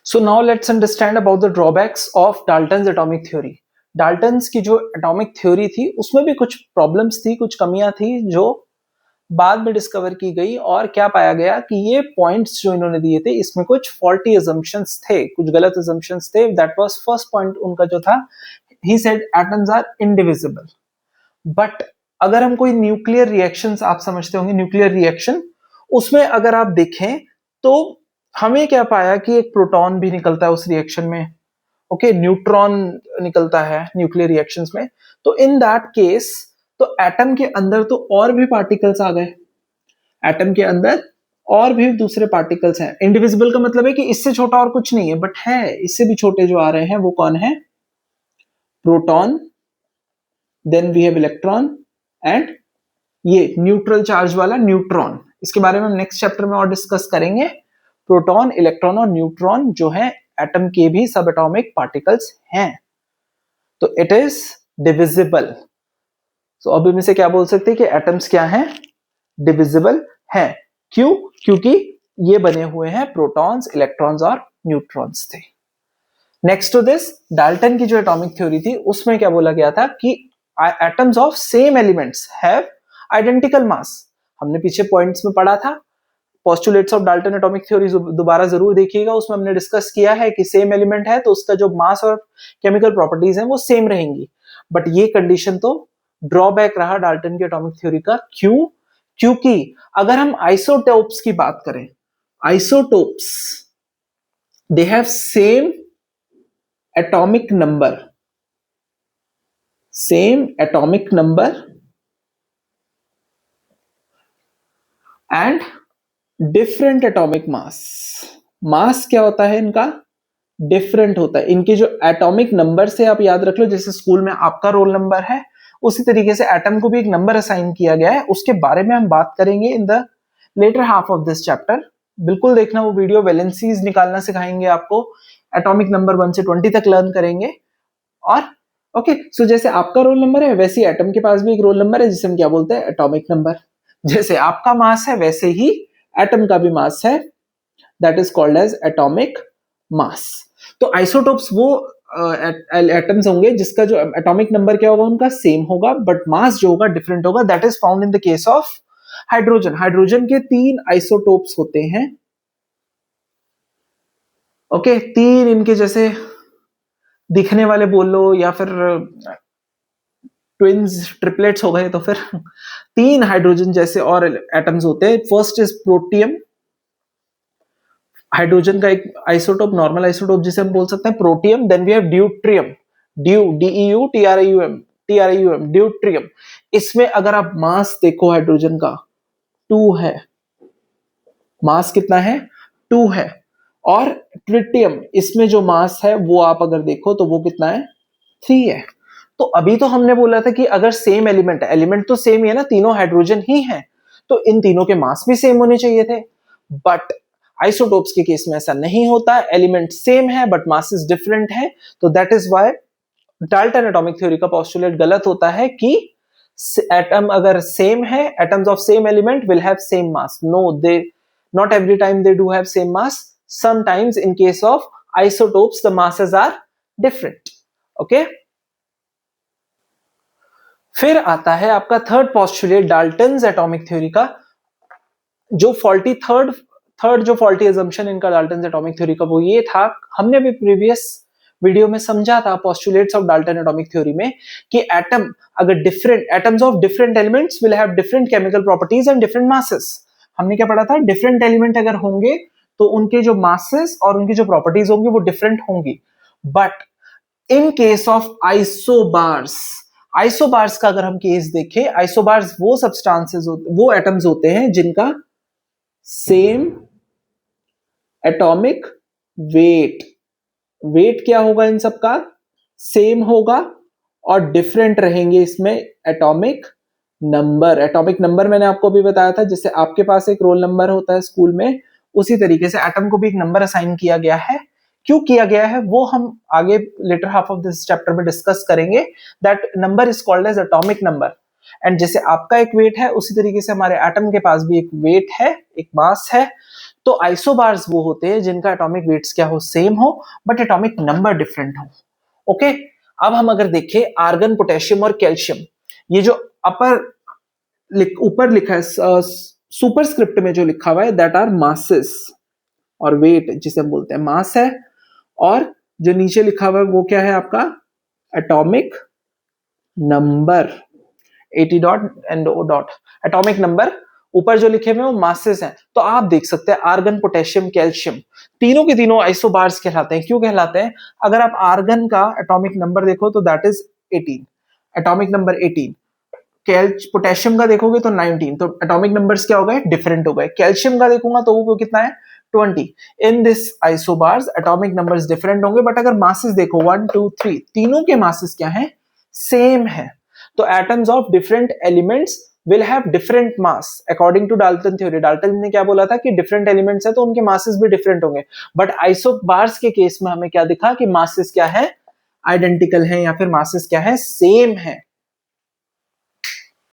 So now let's understand about the drawbacks of Dalton's atomic theory. Dalton's की जो atomic theory थी उसमें भी कुछ प्रॉब्लम्स थी, कुछ कमियां थी जो बाद में डिस्कवर की गई, और क्या पाया गया कि ये पॉइंट्स जो इन्होंने दिए थे इसमें कुछ फॉल्टी अजम्पशंस थे, कुछ गलत अजम्पशंस थे. दैट वाज फर्स्ट पॉइंट उनका जो था, he said atoms are indivisible. But अगर हम कोई न्यूक्लियर रिएक्शंस, आप समझते होंगे न्यूक्लियर रिएक्शन, उसमें अगर आप देखें तो हमें क्या पाया कि एक प्रोटॉन भी निकलता है उस रिएक्शन में. ओके, न्यूट्रॉन निकलता है न्यूक्लियर रिएक्शंस में. तो इन दैट केस तो एटम के अंदर तो और भी पार्टिकल्स आ गए, एटम के अंदर और भी दूसरे पार्टिकल्स हैं. इंडिविजिबल का मतलब है कि इससे छोटा और कुछ नहीं है, बट है इससे भी छोटे जो आ रहे हैं. वो कौन है? Proton, then we have electron, and ये न्यूट्रल चार्ज वाला न्यूट्रॉन. इसके बारे में हम नेक्स्ट चैप्टर में और डिस्कस करेंगे. प्रोटॉन, इलेक्ट्रॉन और न्यूट्रॉन जो है एटम के भी सब एटॉमिक पार्टिकल्स हैं. तो इट इज डिविजिबल. तो अब इनमें से क्या बोल सकते हैं कि एटम्स क्या हैं? डिविजिबल हैं. क्यों? क्योंकि ये बने हुए हैं प्रोटॉन्स, इलेक्ट्रॉन्स और न्यूट्रॉन्स थे. नेक्स्ट टू दिस, डाल्टन की जो एटॉमिक थ्योरी थी उसमें क्या बोला गया था कि atoms of same elements have identical mass. हमने पीछे पॉइंट्स में पढ़ा था, postulates of Dalton atomic theory दोबारा जरूर देखिएगा. उसमें हमने डिस्कस किया है कि सेम एलिमेंट है तो उसका जो मास और केमिकल प्रॉपर्टीज हैं वो सेम रहेंगी. बट ये कंडीशन तो ड्रॉबैक रहा डाल्टन की एटॉमिक थ्योरी का. क्यों? क्योंकि अगर हम आइसोटोप्स की बात करें, isotopes they have same atomic number, same atomic number and different atomic mass. Mass क्या होता है इनका? डिफरेंट होता है. इनके जो एटॉमिक नंबर से आप याद रख लो, जैसे स्कूल में आपका रोल नंबर है, उसी तरीके से एटम को भी एक नंबर असाइन किया गया है. उसके बारे में हम बात करेंगे in the latter half of this chapter. बिल्कुल देखना वो वीडियो. वैलेंसीज निकालना सिखाएंगे आपको, एटॉमिक नंबर 1 से 20 तक लर्न करेंगे. और ओके, सो जैसे आपका रोल नंबर है वैसे ही एटम के पास भी एक रोल नंबर है जिसे हम क्या बोलते हैं? Atomic number. जैसे आपका मास है वैसे ही एटम का भी मास है, that is called as atomic mass. तो आइसोटोप्स वो एटम्स होंगे जिसका जो एटॉमिक नंबर क्या होगा? उनका सेम होगा, बट मास जो होगा डिफरेंट होगा. That is found in the case of hydrogen. Hydrogen के 3 आइसोटोप्स होते हैं. ओके, 3 इनके जैसे दिखने वाले बोल लो, या फिर ट्विंस, ट्रिपलेट्स हो गए, तो फिर 3 हाइड्रोजन जैसे और एटम्स होते हैं. First is protium. हाइड्रोजन का एक आइसोटोप, नॉर्मल आइसोटोप जिसे हम बोल सकते हैं protium. Then we have deuterium. DEU TRIUM, deuterium. इसमें अगर आप मास देखो हाइड्रोजन का 2 है. मास कितना है? 2 है. और ट्रिटियम, इसमें जो मास है वो आप अगर देखो तो वो कितना है? 3 है. तो अभी तो हमने बोला था कि अगर सेम एलिमेंट है, एलिमेंट तो सेम ही है ना, तीनों हाइड्रोजन ही है, तो इन तीनों के मास भी सेम होने चाहिए थे. बट आइसोटोप्स के केस में ऐसा नहीं होता. एलिमेंट सेम है बट मासेस डिफरेंट है. तो that is why Dalton atomic theory का पोस्टुलेट गलत होता है कि एटम अगर सेम है, atoms of same element will have same mass. No, they not every time they do have same mass. Sometimes in case of isotopes the masses are different. Okay, फिर आता है आपका third postulate Dalton's atomic theory का. जो faulty third जो faulty assumption इनका Dalton's atomic theory का वो ये था, हमने भी प्रीवियस वीडियो में समझा था postulates of Dalton atomic theory में, कि एटम अगर different, atoms of different elements will have different chemical properties and different masses. हमने क्या पढ़ा था? डिफरेंट एलिमेंट अगर होंगे तो उनके जो मासेस और उनकी जो प्रॉपर्टीज होंगी वो डिफरेंट होंगी. But in case of isobars, isobars का अगर हम केस देखें, आइसोबार्स वो सब्सटेंसेस होते, वो एटम्स होते हैं जिनका सेम एटॉमिक वेट. वेट क्या होगा इन सबका? सेम होगा, और डिफरेंट रहेंगे इसमें एटॉमिक नंबर. एटॉमिक नंबर मैंने आपको अभी बताया था, जैसे आपके पास एक रोल नंबर होता है स्कूल में, उसी तरीके से एटम को भी एक नंबर असाइन किया गया है. क्यों किया गया है वो हम आगे latter half of this chapter में डिस्कस करेंगे. That number is called as atomic number. And जैसे आपका एक वेट है उसी तरीके से हमारे एटम के पास भी एक वेट है, एक मास है. तो आइसोबार्स वो होते हैं जिनका एटॉमिक वेट्स क्या हो, सेम हो, बट एटॉमिक नंबर डिफरेंट हो। ओके, अब हम अगर देखें आर्गन, पोटेशियम और कैल्शियम, ये जो ऊपर लिखा है सुपरस्क्रिप्ट में जो लिखा हुआ है, दैट आर मासेस, और वेट जिसे हम बोलते हैं मास है, और जो नीचे लिखा हुआ है वो क्या है आपका, atomic number, 80 dot and O dot, atomic number ऊपर जो लिखे हुए वो मासेस हैं। तो आप देख सकते हैं आर्गन, पोटेशियम, कैल्शियम, तीनों के तीनों आइसोबार्स कहलाते हैं। क्यों कहलाते हैं? अगर आप आर्गन का एटॉमिक नंबर देखो तो that is 18, atomic number 18। Potassium का देखोगे तो 19, तो एटॉमिक नंबर्स क्या हो गए, डिफरेंट हो गए। कैल्शियम का देखूंगा तो वो कितना है, 20। In this isobars atomic numbers different होंगे, बट अगर मासेस देखो 1 2 3, तीनों के मासेस क्या है, सेम है। तो atoms of different elements will have different mass according to Dalton theory. Dalton ने क्या बोला था कि डिफरेंट एलिमेंट्स है तो उनके मासेस भी डिफरेंट होंगे, बट आइसोबार्स के केस में हमें क्या दिखा कि मासेस क्या है, आइडेंटिकल है, या फिर मासेस क्या है, सेम है।